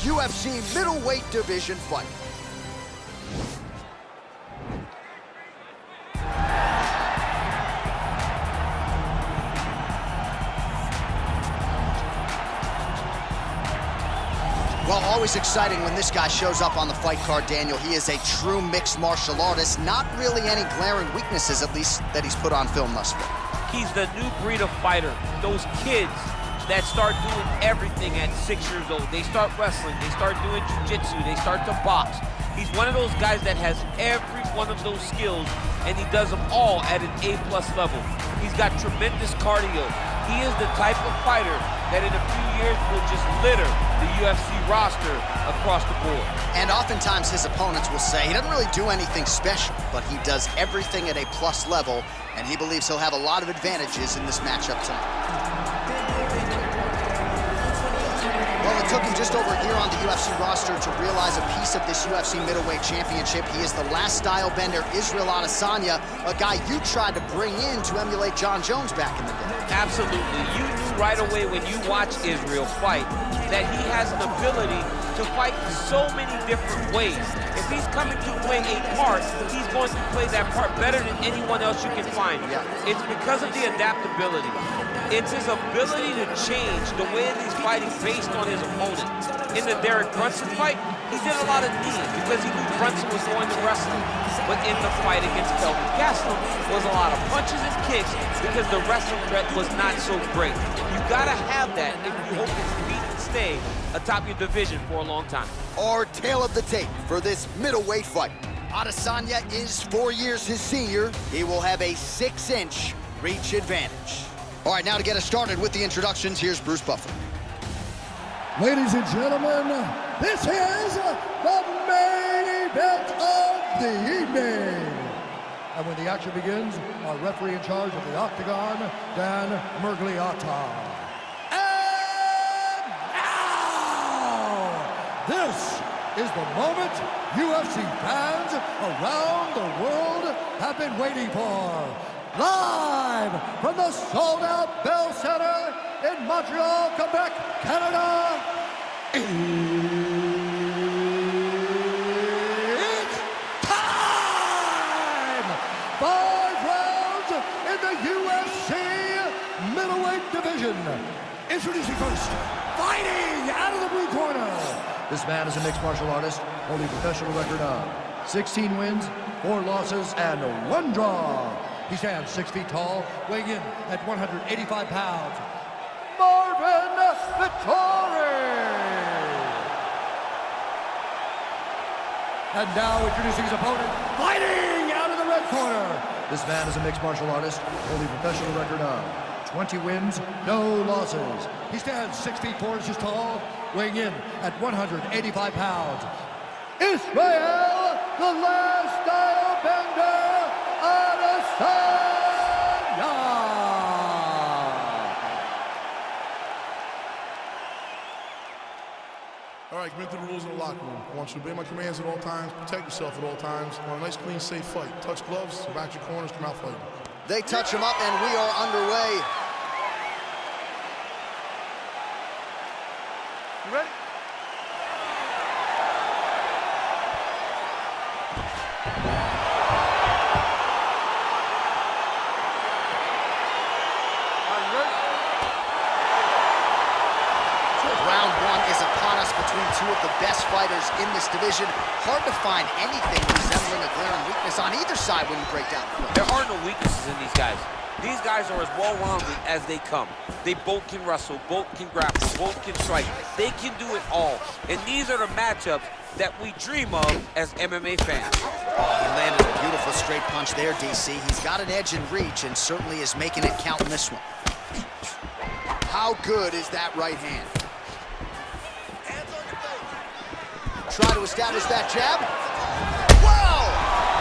UFC middleweight division fight. Well, always exciting when this guy shows up on the fight card, Daniel. He is a true mixed martial artist. Not really any glaring weaknesses, at least, that he's put on film thus far. He's the new breed of fighter. Those kids that start doing everything at 6 years old. They start wrestling, they start doing jiu-jitsu, they start to box. He's one of those guys that has every one of those skills, and he does them all at an A+ level. He's got tremendous cardio. He is the type of fighter that in a few years will just litter the UFC roster across the board. And oftentimes his opponents will say he doesn't really do anything special, but he does everything at a plus level, and he believes he'll have a lot of advantages in this matchup tonight. Well, it took him just over a year on the UFC roster to realize a piece of this UFC middleweight championship. He is the last style bender, Israel Adesanya, a guy you tried to bring in to emulate John Jones back in the day. Absolutely. You knew right away when you watch Israel fight that he has an ability to fight so many different ways. If he's coming to play a part, he's going to play that part better than anyone else you can find. Yeah. It's because of the adaptability. It's his ability to change the way that he's fighting based on his opponent. In the Derek Brunson fight, he did a lot of knees because he knew Brunson was going to wrestling. But in the fight against Kelvin Gastelum, was a lot of punches and kicks because the wrestling threat was not so great. You gotta have that if you hope to compete and stay atop your division for a long time. Our tail of the tape for this middleweight fight. Adesanya is 4 years his senior. He will have a 6-inch reach advantage. All right, now to get us started with the introductions, here's Bruce Buffer. Ladies and gentlemen, this is the main event of the evening. And when the action begins, our referee in charge of the Octagon, Dan Murgliata. And now, this is the moment UFC fans around the world have been waiting for. Live from the sold-out Bell Center in Montreal, Quebec, Canada, it's time! 5 rounds in the UFC middleweight division. Introducing first, fighting out of the blue corner. This man is a mixed martial artist, holding a professional record of 16 wins, 4 losses, and 1 draw. He stands 6 feet tall, weighing in at 185 pounds. Marvin Vettori! And now introducing his opponent, fighting out of the red corner. This man is a mixed martial artist, holding a professional record of 20 wins, no losses. He stands 6 feet 4 inches tall, weighing in at 185 pounds. Israel, the last style bender, Adesanya! All right, commit to the rules in the locker room. I want you to obey my commands at all times, protect yourself at all times. I want a nice, clean, safe fight. Touch gloves, back your corners, come out fighting. They touch him up, and we are underway. You ready? Round 1 is upon us between 2 of the best fighters in this division. Hard to find anything resembling a glaring weakness on either side when you break down the field. There are no weaknesses in these guys. These guys are as well-rounded as they come. They both can wrestle, both can grapple, both can strike. They can do it all. And these are the matchups that we dream of as MMA fans. Oh, he landed a beautiful straight punch there, DC. He's got an edge in reach and certainly is making it count in this one. How good is that right hand? Try to establish that jab. Wow!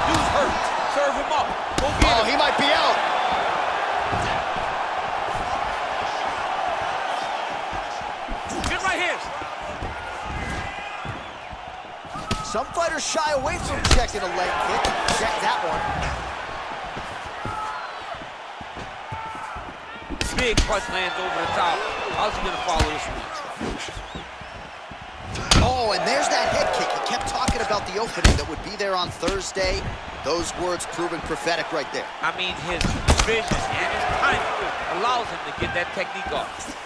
Dude's hurt. Serve him up. Go get him. He might be out. Good right hands. Some fighters shy away from checking a leg kick. Check that one. Big punch lands over the top. How's he gonna follow this one? Oh, Oh, and there's that head kick. He kept talking about the opening that would be there on Thursday. Those words proving prophetic right there. I mean, his vision and his timing allows him to get that technique off.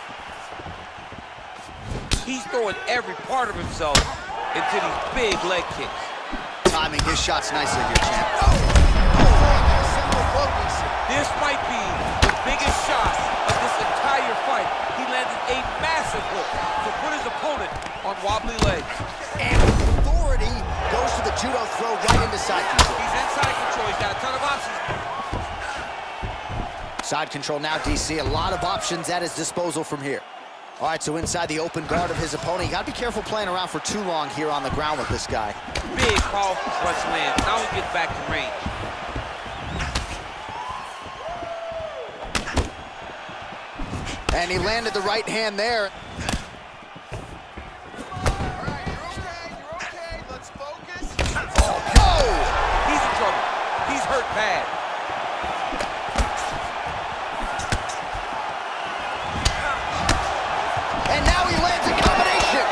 He's throwing every part of himself into these big leg kicks. Timing his shots nicely here, champ. This might be the biggest shot of this entire fight. He landed a massive hook to put his opponent on wobbly legs. And with authority, goes to the judo throw right into side control. He's in side control. He's got a ton of options. Side control now, DC. A lot of options at his disposal from here. All right, so inside the open guard of his opponent. You got to be careful playing around for too long here on the ground with this guy. Big, powerful punch lands. Now he gets back to range. And he landed the right hand there. All right, you're okay. Let's focus. Oh! He's in trouble. He's hurt bad. And now he lands a combination.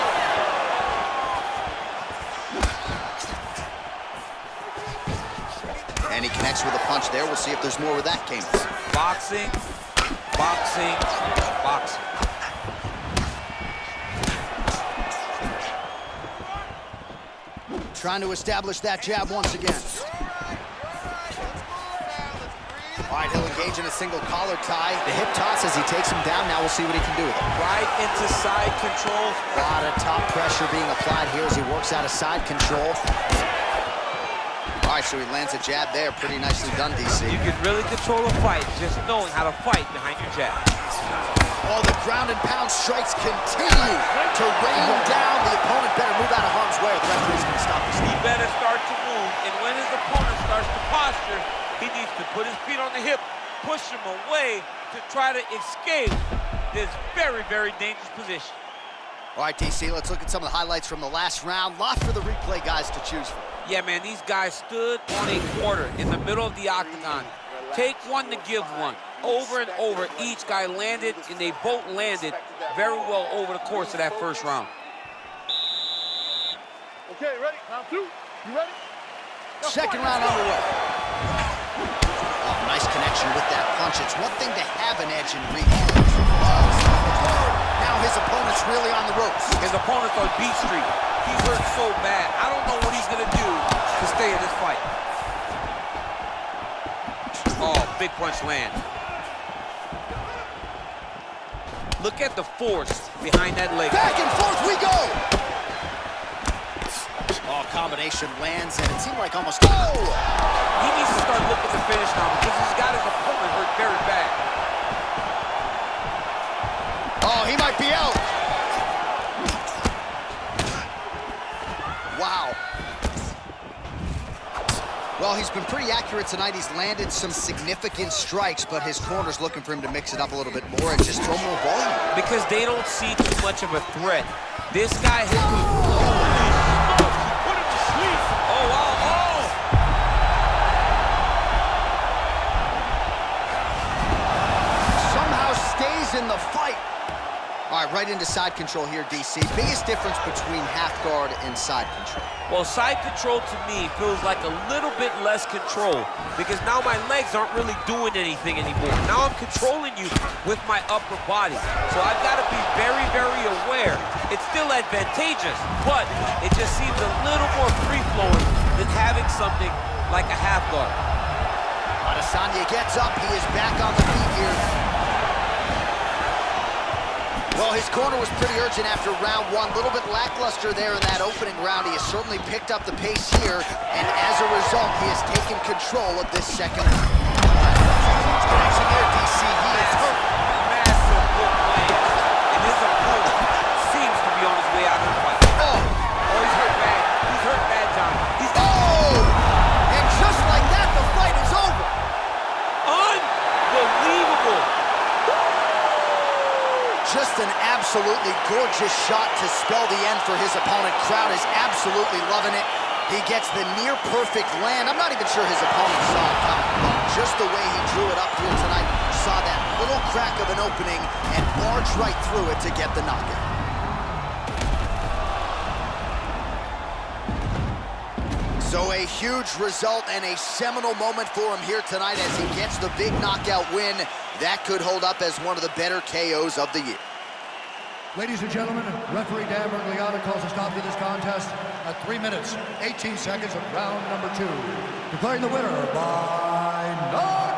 And he connects with a punch there. We'll see if there's more where that came from. Boxing, boxing, boxing. Trying to establish that jab once again. All right, he'll engage in a single collar tie. The hip toss as he takes him down. Now we'll see what he can do with it. Right into side control. A lot of top pressure being applied here as he works out of side control. All right, so he lands a jab there. Pretty nicely done, DC. You can really control a fight just knowing how to fight behind your jab. Oh, the ground and pound strikes continue to rain down. The opponent better move out of harm's way. The referee's going to stop this. He better start to move, and when his opponent starts to posture, he needs to put his feet on the hip, push him away to try to escape this very, very dangerous position. All right, DC, let's look at some of the highlights from the last round. Lot for the replay guys to choose from. Yeah, man, these guys stood on a quarter in the middle of the octagon. Take one to give one. Over and over, each guy landed, and they both landed very well over the course of that first round. Okay, ready? Round two. You ready? Second round underway. Oh, nice connection with that punch. It's one thing to have an edge in reach. Now his opponent's really on the ropes. His opponent's on beat street. He's hurt so bad. I don't know what he's going to do to stay in this fight. Oh, big punch land. Look at the force behind that leg. Back and forth we go. Oh, combination lands, and it seemed like almost... Oh! He needs to start looking to finish now because he's got his opponent hurt very bad. Oh, he might be out. Wow. Well, he's been pretty accurate tonight. He's landed some significant strikes, but his corner's looking for him to mix it up a little bit more and just throw more volume. Because they don't see too much of a threat. This guy has been... Put him to sleep. Oh, wow, oh! Somehow stays in the fight. All right, right into side control here, DC. Biggest difference between half guard and side control. Well, side control to me feels like a little bit less control because now my legs aren't really doing anything anymore. Now I'm controlling you with my upper body. So I've got to be very, very aware. It's still advantageous, but it just seems a little more free-flowing than having something like a half guard. Adesanya gets up. He is back on the feet here. Well, his corner was pretty urgent after round one. A little bit lackluster there in that opening round. He has certainly picked up the pace here, and as a result, he has taken control of this second round. Connection here, DC. He is hurt. Massive hook lands, and his opponent seems to be on his way out of the fight. Oh, He's hurt bad. He's hurt bad, John. He's and just like that, the fight is over. unbelievable. Just an absolutely gorgeous shot to spell the end for his opponent. Crowd is absolutely loving it. He gets the near-perfect land. I'm not even sure his opponent saw it coming, but just the way he drew it up here tonight, saw that little crack of an opening and barged right through it to get the knockout. So a huge result and a seminal moment for him here tonight as he gets the big knockout win. That could hold up as one of the better KOs of the year. Ladies and gentlemen, referee Dan Bergliata calls a stop to this contest at 3 minutes, 18 seconds of round number 2. Declaring the winner by knockout.